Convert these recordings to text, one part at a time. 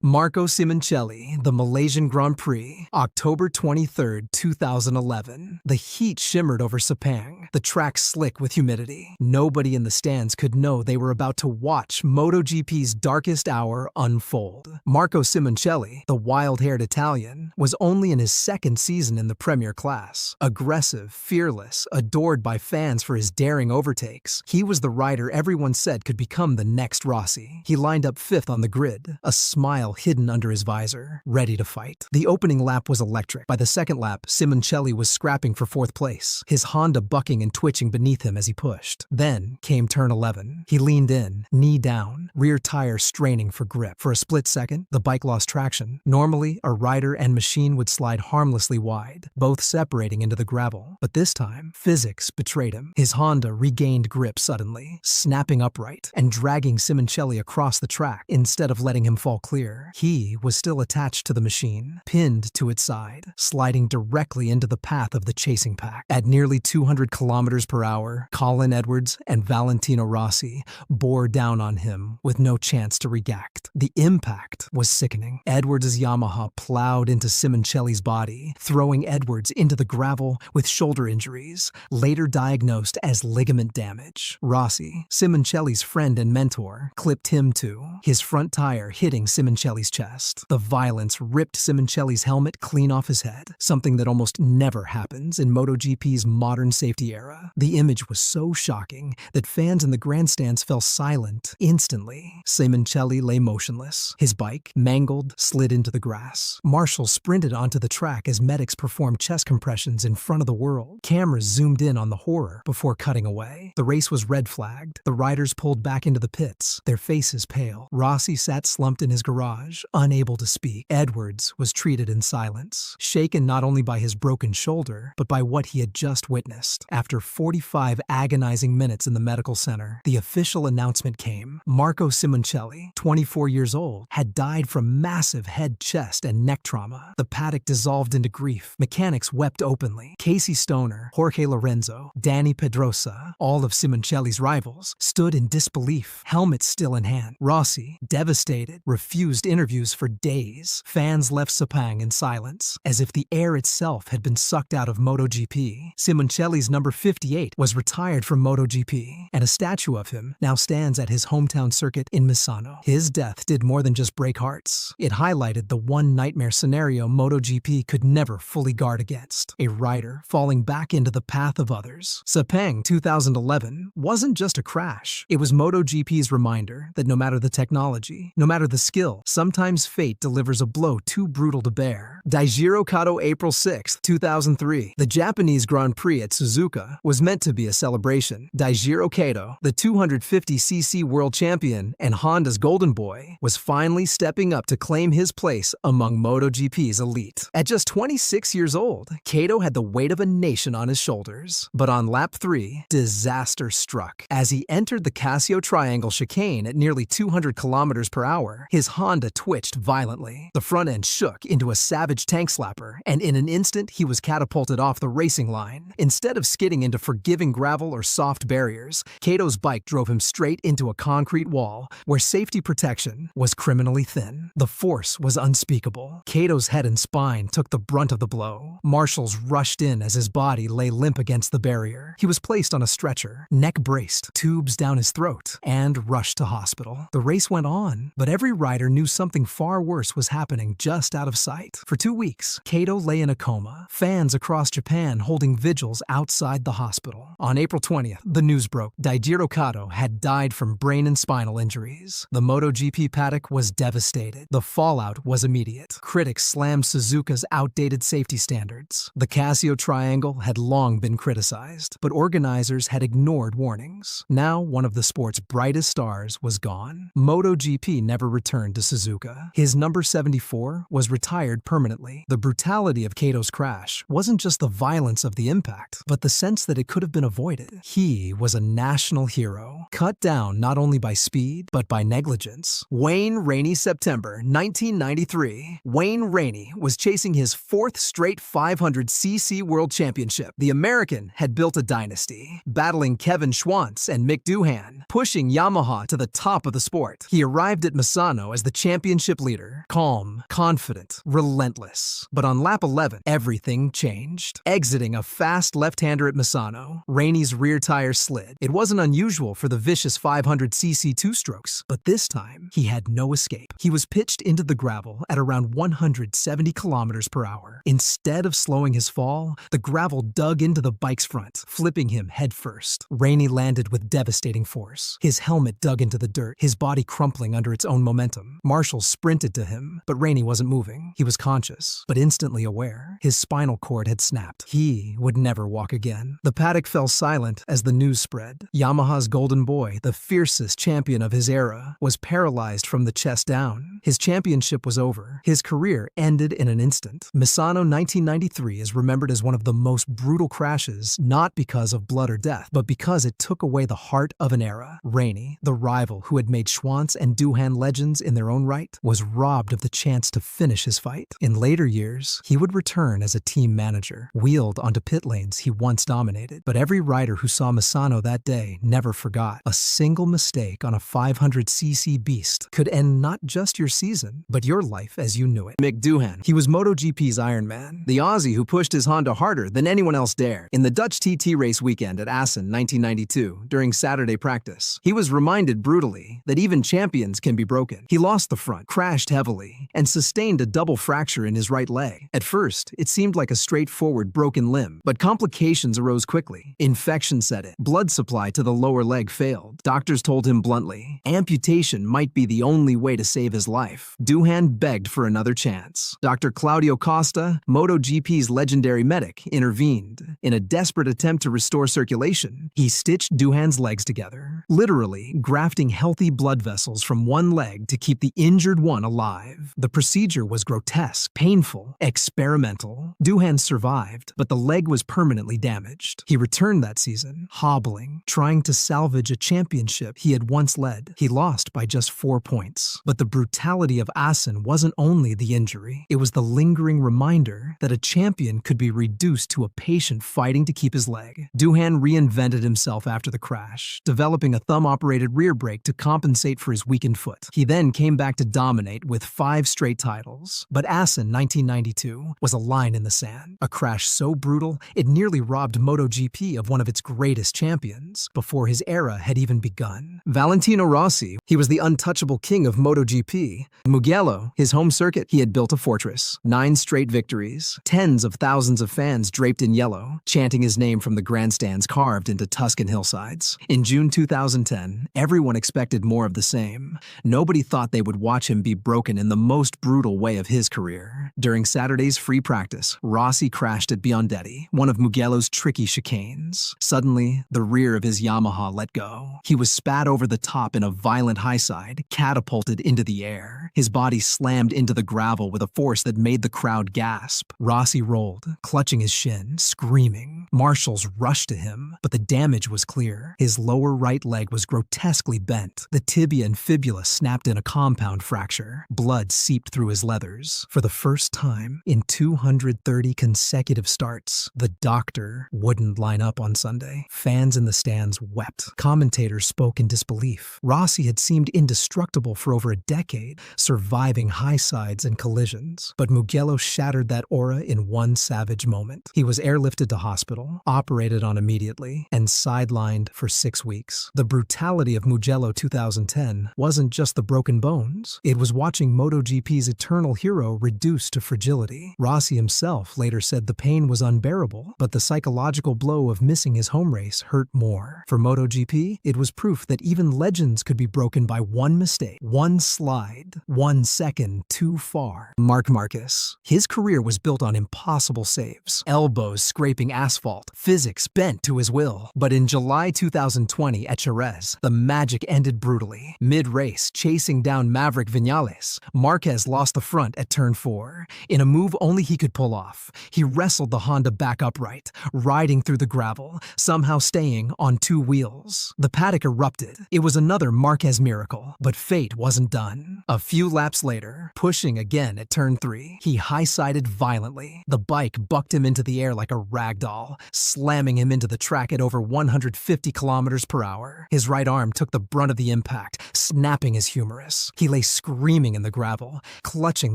Marco Simoncelli, the Malaysian Grand Prix, October 23, 2011. The heat shimmered over Sepang, the track slick with humidity. Nobody in the stands could know they were about to watch MotoGP's darkest hour unfold. Marco Simoncelli, the wild-haired Italian, was only in his second season in the Premier class. Aggressive, fearless, adored by fans for his daring overtakes, he was the rider everyone said could become the next Rossi. He lined up fifth on the grid, a smile hidden under his visor, ready to fight. The opening lap was electric. By the second lap, Simoncelli was scrapping for fourth place, his Honda bucking and twitching beneath him as he pushed. Then came turn 11. He leaned in, knee down, rear tire straining for grip. For a split second, the bike lost traction. Normally, a rider and machine would slide harmlessly wide, both separating into the gravel. But this time, physics betrayed him. His Honda regained grip suddenly, snapping upright and dragging Simoncelli across the track instead of letting him fall clear. He was still attached to the machine, pinned to its side, sliding directly into the path of the chasing pack. At nearly 200 kilometers per hour, Colin Edwards and Valentino Rossi bore down on him with no chance to react. The impact was sickening. Edwards' Yamaha plowed into Simoncelli's body, throwing Edwards into the gravel with shoulder injuries, later diagnosed as ligament damage. Rossi, Simoncelli's friend and mentor, clipped him too, his front tire hitting Simoncelli's chest. The violence ripped Simoncelli's helmet clean off his head, something that almost never happens in MotoGP's modern safety era. The image was so shocking that fans in the grandstands fell silent instantly. Simoncelli lay motionless. His bike, mangled, slid into the grass. Marshals sprinted onto the track as medics performed chest compressions in front of the world. Cameras zoomed in on the horror before cutting away. The race was red flagged. The riders pulled back into the pits, their faces pale. Rossi sat slumped in his garage, unable to speak. Edwards was treated in silence, shaken not only by his broken shoulder, but by what he had just witnessed. After 45 agonizing minutes in the medical center, the official announcement came. Marco Simoncelli, 24 years old, had died from massive head, chest, and neck trauma. The paddock dissolved into grief. Mechanics wept openly. Casey Stoner, Jorge Lorenzo, Danny Pedrosa, all of Simoncelli's rivals, stood in disbelief, helmets still in hand. Rossi, devastated, refused interviews for days. Fans left Sepang in silence, as if the air itself had been sucked out of MotoGP. Simoncelli's number 58 was retired from MotoGP, and a statue of him now stands at his hometown circuit in Misano. His death did more than just break hearts. It highlighted the one nightmare scenario MotoGP could never fully guard against: a rider falling back into the path of others. Sepang 2011 wasn't just a crash. It was MotoGP's reminder that no matter the technology, no matter the skill, sometimes fate delivers a blow too brutal to bear. Daijiro Kato, April 6, 2003. The Japanese Grand Prix at Suzuka was meant to be a celebration. Daijiro Kato, the 250cc world champion and Honda's golden boy, was finally stepping up to claim his place among MotoGP's elite. At just 26 years old, Kato had the weight of a nation on his shoulders. But on lap 3, disaster struck. As he entered the Casio Triangle chicane at nearly 200 kilometers per hour, his Honda twitched violently. The front end shook into a savage tank slapper, and in an instant he was catapulted off the racing line. Instead of skidding into forgiving gravel or soft barriers, Kato's bike drove him straight into a concrete wall where safety protection was criminally thin. The force was unspeakable. Kato's head and spine took the brunt of the blow. Marshals rushed in as his body lay limp against the barrier. He was placed on a stretcher, neck braced, tubes down his throat, and rushed to hospital. The race went on, but every rider knew something far worse was happening just out of sight. For 2 weeks, Kato lay in a coma, fans across Japan holding vigils outside the hospital. On April 20th, the news broke. Daijiro Kato had died from brain and spinal injuries. The MotoGP paddock was devastated. The fallout was immediate. Critics slammed Suzuka's outdated safety standards. The Casio Triangle had long been criticized, but organizers had ignored warnings. Now, one of the sport's brightest stars was gone. MotoGP never returned to Suzuka. His number 74 was retired permanently. The brutality of Kato's crash wasn't just the violence of the impact, but the sense that it could have been avoided. He was a national hero, cut down not only by speed, but by negligence. Wayne Rainey, September 1993. Wayne Rainey was chasing his 4th straight 500cc World Championship. The American had built a dynasty, battling Kevin Schwantz and Mick Doohan, pushing Yamaha to the top of the sport. He arrived at Misano as the champion championship leader, calm, confident, relentless. But on lap 11, everything changed. Exiting a fast left-hander at Misano, Rainey's rear tire slid. It wasn't unusual for the vicious 500cc two-strokes, but this time, he had no escape. He was pitched into the gravel at around 170 kilometers per hour. Instead of slowing his fall, the gravel dug into the bike's front, flipping him headfirst. Rainey landed with devastating force. His helmet dug into the dirt, his body crumpling under its own momentum. Marshall sprinted to him, but Rainey wasn't moving. He was conscious, but instantly aware. His spinal cord had snapped. He would never walk again. The paddock fell silent as the news spread. Yamaha's golden boy, the fiercest champion of his era, was paralyzed from the chest down. His championship was over. His career ended in an instant. Misano 1993 is remembered as one of the most brutal crashes, not because of blood or death, but because it took away the heart of an era. Rainey, the rival who had made Schwantz and Doohan legends in their own right, was robbed of the chance to finish his fight. In later years, he would return as a team manager, wheeled onto pit lanes he once dominated. But every rider who saw Misano that day never forgot. A single mistake on a 500cc beast could end not just your season, but your life as you knew it. Mick Doohan. He was MotoGP's Iron Man, the Aussie who pushed his Honda harder than anyone else dared. In the Dutch TT race weekend at Assen 1992, during Saturday practice, he was reminded brutally that even champions can be broken. He lost the front, crashed heavily, and sustained a double fracture in his right leg. At first, it seemed like a straightforward broken limb, but complications arose quickly. Infection set in. Blood supply to the lower leg failed. Doctors told him bluntly, amputation might be the only way to save his life. Doohan begged for another chance. Dr. Claudio Costa, MotoGP's legendary medic, intervened. In a desperate attempt to restore circulation, he stitched Doohan's legs together, literally grafting healthy blood vessels from one leg to keep the injured one alive. The procedure was grotesque, painful, experimental. Doohan survived, but the leg was permanently damaged. He returned that season, hobbling, trying to salvage a championship he had once led. He lost by just 4 points. But the brutality of Assen wasn't only the injury. It was the lingering reminder that a champion could be reduced to a patient fighting to keep his leg. Doohan reinvented himself after the crash, developing a thumb-operated rear brake to compensate for his weakened foot. He then came back to dominate with 5 straight titles. But Assen 1992 was a line in the sand. A crash so brutal, it nearly robbed MotoGP of one of its greatest champions before his era had even begun. Valentino Rossi, he was the untouchable king of MotoGP. Mugello, his home circuit, he had built a fortress. 9 straight victories, tens of thousands of fans draped in yellow, chanting his name from the grandstands carved into Tuscan hillsides. In June 2010, everyone expected more of the same. Nobody thought they would watch him be broken in the most brutal way of his career. During Saturday's free practice, Rossi crashed at Biondetti, one of Mugello's tricky chicanes. Suddenly, the rear of his Yamaha let go. He was spat over the top in a violent high-side, catapulted into the air. His body slammed into the gravel with a force that made the crowd gasp. Rossi rolled, clutching his shin, screaming. Marshals rushed to him, but the damage was clear. His lower right leg was grotesquely bent. The tibia and fibula snapped in a compound fracture. Blood seeped through his leathers. For the first time in 230 consecutive starts, the doctor wouldn't line up on Sunday. Fans in the stands wept. Commentators spoke in disbelief. Rossi had seemed indestructible for over a decade, surviving high-sides and collisions. But Mugello shattered that aura in one savage moment. He was airlifted to hospital, operated on immediately, and sidelined for 6 weeks. The brutality of Mugello 2010 wasn't just the broken bones. It was watching MotoGP's eternal hero reduced to fragility. Rossi himself later said the pain was unbearable, but the psychological blow of missing his home race hurt more. For MotoGP, it was proof that even legends could be broken by one mistake, one slide, 1 second too far. Marquez. His career was built on impossible saves, elbows scraping asphalt, physics bent to his will. But in July 2020 at Jerez, the magic ended brutally. Mid-race, chasing down Maverick Vinales, Marquez lost the front at turn 4. In a move only he could pull off, he wrestled the Honda back upright, riding through the gravel, somehow staying on 2 wheels. The paddock erupted. It was another Marquez miracle, but fate wasn't done. A few laps later, pushing again at turn 3, he high-sided violently. The bike bucked him into the air like a rag doll, slamming him into the track at over 150 kilometers per hour. His right arm took the brunt of the impact, snapping his humerus. He lay lay screaming in the gravel, clutching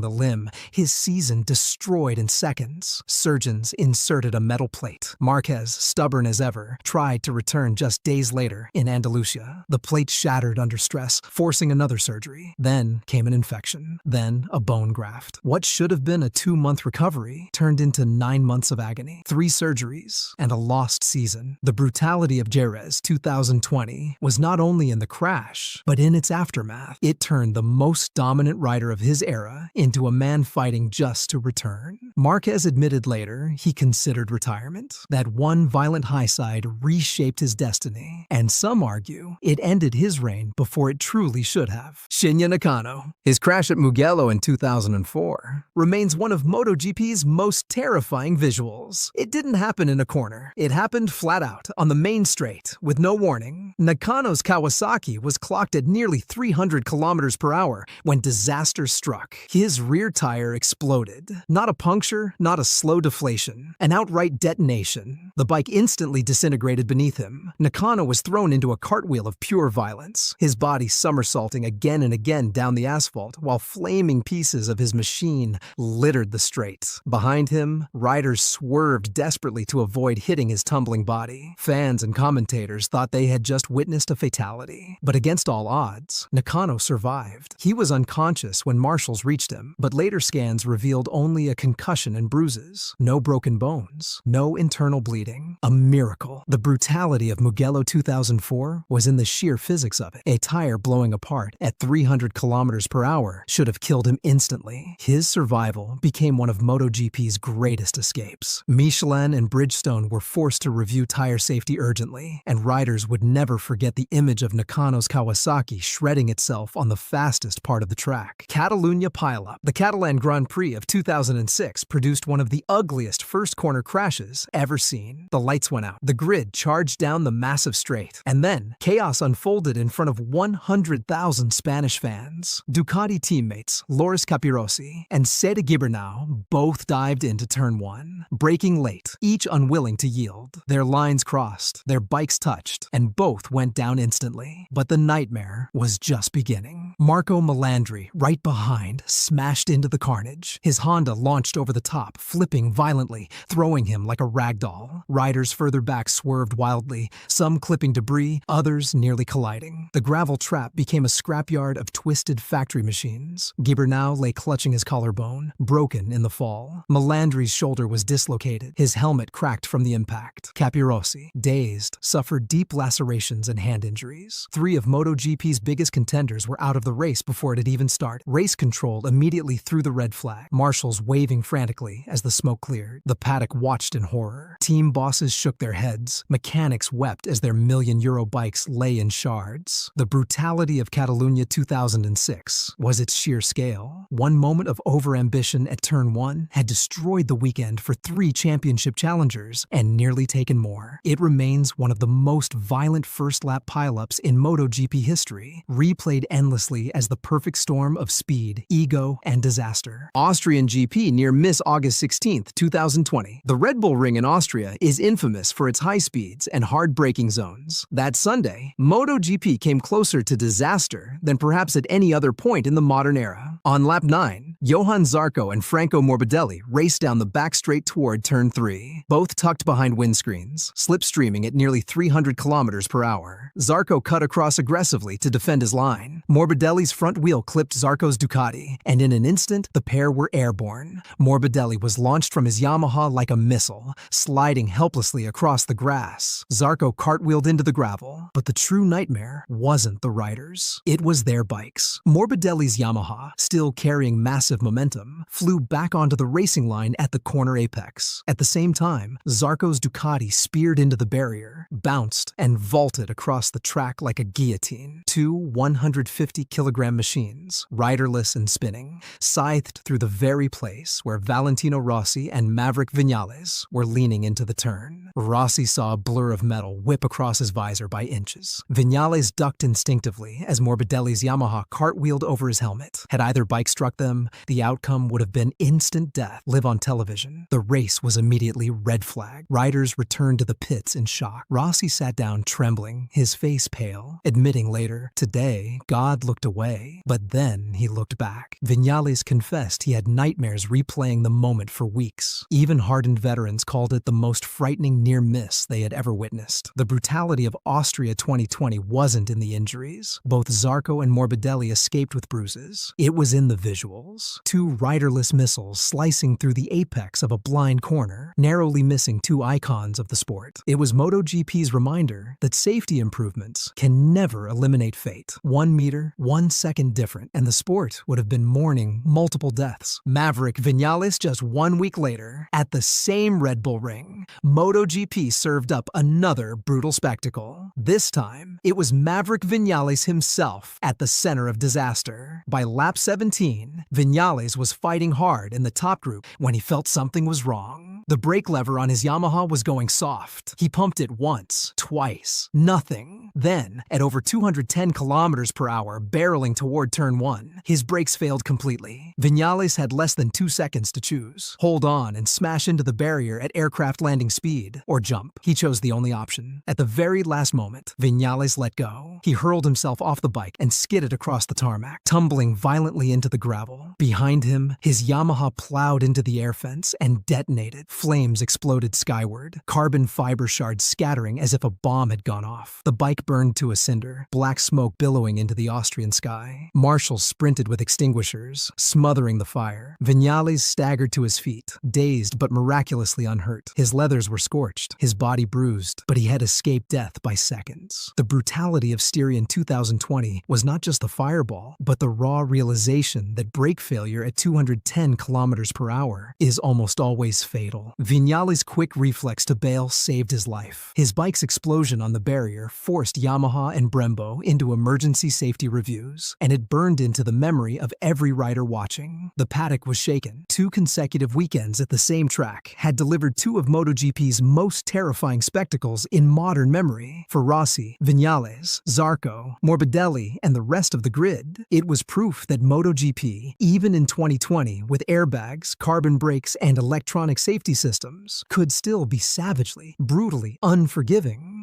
the limb, his season destroyed in seconds. Surgeons inserted a metal plate. Marquez, stubborn as ever, tried to return just days later in Andalusia. The plate shattered under stress, forcing another surgery. Then came an infection. Then a bone graft. What should have been a 2-month recovery turned into 9 months of agony. 3 surgeries and a lost season. The brutality of Jerez 2020 was not only in the crash, but in its aftermath. It turned the most dominant rider of his era into a man fighting just to return. Marquez admitted later he considered retirement. That one violent high side reshaped his destiny, and some argue it ended his reign before it truly should have. Shinya Nakano. His crash at Mugello in 2004 remains one of MotoGP's most terrifying visuals. It didn't happen in a corner. It happened flat out on the main straight with no warning. Nakano's Kawasaki was clocked at nearly 300 kilometers per hour when disaster struck. His rear tire exploded. Not a puncture, not a slow deflation, an outright detonation. The bike instantly disintegrated beneath him. Nakano was thrown into a cartwheel of pure violence, his body somersaulting again and again down the asphalt while flaming pieces of his machine littered the straight. Behind him, riders swerved desperately to avoid hitting his tumbling body. Fans and commentators thought they had just witnessed a fatality. But against all odds, Nakano survived. He was unconscious when marshals reached him, but later scans revealed only a concussion and bruises. No broken bones, no internal bleeding. A miracle. The brutality of Mugello 2004 was in the sheer physics of it. A tire blowing apart at 300 kilometers per hour should have killed him instantly. His survival became one of MotoGP's greatest escapes. Michelin and Bridgestone were forced to review tire safety urgently, and riders would never forget the image of Nakano's Kawasaki shredding itself on the fastest part of the track. Catalunya pileup. The Catalan Grand Prix of 2006 produced one of the ugliest first corner crashes ever seen. The lights went out. The grid charged down the massive straight. And then, chaos unfolded in front of 100,000 Spanish fans. Ducati teammates Loris Capirossi and Seda Gibernau both dived into turn 1, braking late, each unwilling to yield. Their lines crossed, their bikes touched, and both went down instantly. But the nightmare was just beginning. Marco Melandri, right behind, smashed into the carnage. His Honda launched over the top, flipping violently, throwing him like a ragdoll. Riders further back swerved wildly, some clipping debris, others nearly colliding. The gravel trap became a scrapyard of twisted factory machines. Gibernau lay clutching his collarbone, broken in the fall. Melandri's shoulder was dislocated, his helmet cracked from the impact. Capirossi, dazed, suffered deep lacerations and hand injuries. 3 of MotoGP's biggest contenders were out of the race before it had even started. Race control immediately threw the red flag, marshals waving frantically as the smoke cleared. The paddock watched in horror. Team bosses shook their heads. Mechanics wept as their million-euro bikes lay in shards. The brutality of Catalunya 2006 was its sheer scale. One moment of overambition at turn 1 had destroyed the weekend for 3 championship challengers and nearly taken more. It remains one of the most violent first-lap pileups in MotoGP history, replayed endlessly as the perfect storm of speed, ego, and disaster. Austrian GP near Miss August 16th, 2020. The Red Bull Ring in Austria is infamous for its high speeds and hard braking zones. That Sunday, MotoGP came closer to disaster than perhaps at any other point in the modern era. On lap 9, Johann Zarco and Franco Morbidelli raced down the back straight toward turn 3, both tucked behind windscreens, slipstreaming at nearly 300 kilometers per hour. Zarco cut across aggressively to defend his line. Morbidelli's front wheel clipped Zarco's Ducati, and in an instant, the pair were airborne. Morbidelli was launched from his Yamaha like a missile, sliding helplessly across the grass. Zarco cartwheeled into the gravel, but the true nightmare wasn't the riders. It was their bikes. Morbidelli's Yamaha, still carrying massive momentum, flew back onto the racing line at the corner apex. At the same time, Zarco's Ducati speared into the barrier, bounced, and vaulted across the track like a guillotine. 2 150-kilogram machines, riderless and spinning, scythed through the very place where Valentino Rossi and Maverick Vinales were leaning into the turn. Rossi saw a blur of metal whip across his visor by inches. Vinales ducked instinctively as Morbidelli's Yamaha cartwheeled over his helmet. Had either bike struck them, the outcome would have been instant death. Live on television. The race was immediately red flagged. Riders returned to the pits in shock. Rossi sat down trembling, his face pale, admitting later, "Today, God looked away, but then he looked back." Vinales confessed he had nightmares replaying the moment for weeks. Even hardened veterans called it the most frightening near miss they had ever witnessed. The brutality of Austria 2020 wasn't in the injuries. Both Zarco and Morbidelli escaped with bruises. It was in the visuals. Two riderless missiles slicing through the apex of a blind corner, narrowly missing two icons of the sport. It was MotoGP's reminder that safety improvements can never eliminate fate. 1 meter, 1 second different, and the sport would have been mourning multiple deaths. Maverick Vinales just 1 week later, at the same Red Bull ring, MotoGP served up another brutal spectacle. This time, it was Maverick Vinales himself at the center of disaster. By lap 17, Vinales was fighting hard in the top group when he felt something was wrong. The brake lever on his Yamaha was going soft. He pumped it once, twice, nothing. Then, at over 210 kilometers per hour, barreling toward turn 1, his brakes failed completely. Vinales had less than 2 seconds to choose. Hold on and smash into the barrier at aircraft landing speed, or jump. He chose the only option. At the very last moment, Vinales let go. He hurled himself off the bike and skidded across the tarmac, tumbling violently into the gravel. Behind him, his Yamaha plowed into the air fence and detonated. Flames exploded skyward, carbon fiber shards scattering as if a bomb had gone off. The bike burned to a cinder, black smoke billowing into the Austrian sky. Marshals sprinted with extinguishers, smothering the fire. Vinales staggered to his feet, dazed but miraculously unhurt. His leathers were scorched, his body bruised, but he had escaped death by seconds. The brutality of Styrian 2020 was not just the fireball, but the raw realization that brake failure at 210 kilometers per hour is almost always fatal. Vinales' quick reflex to bail saved his life. His bike's explosion on the barrier forced Yamaha and Brembo into emergency safety reviews, and it burned into the memory of every rider watching. The paddock was shaken. 2 consecutive weekends at the same track had delivered 2 of MotoGP's most terrifying spectacles in modern memory. For Rossi, Vinales, Zarco, Morbidelli, and the rest of the grid, it was proof that MotoGP, even in 2020 with airbags, carbon brakes, and electronic safety systems, could still be savagely, brutally unforgiving.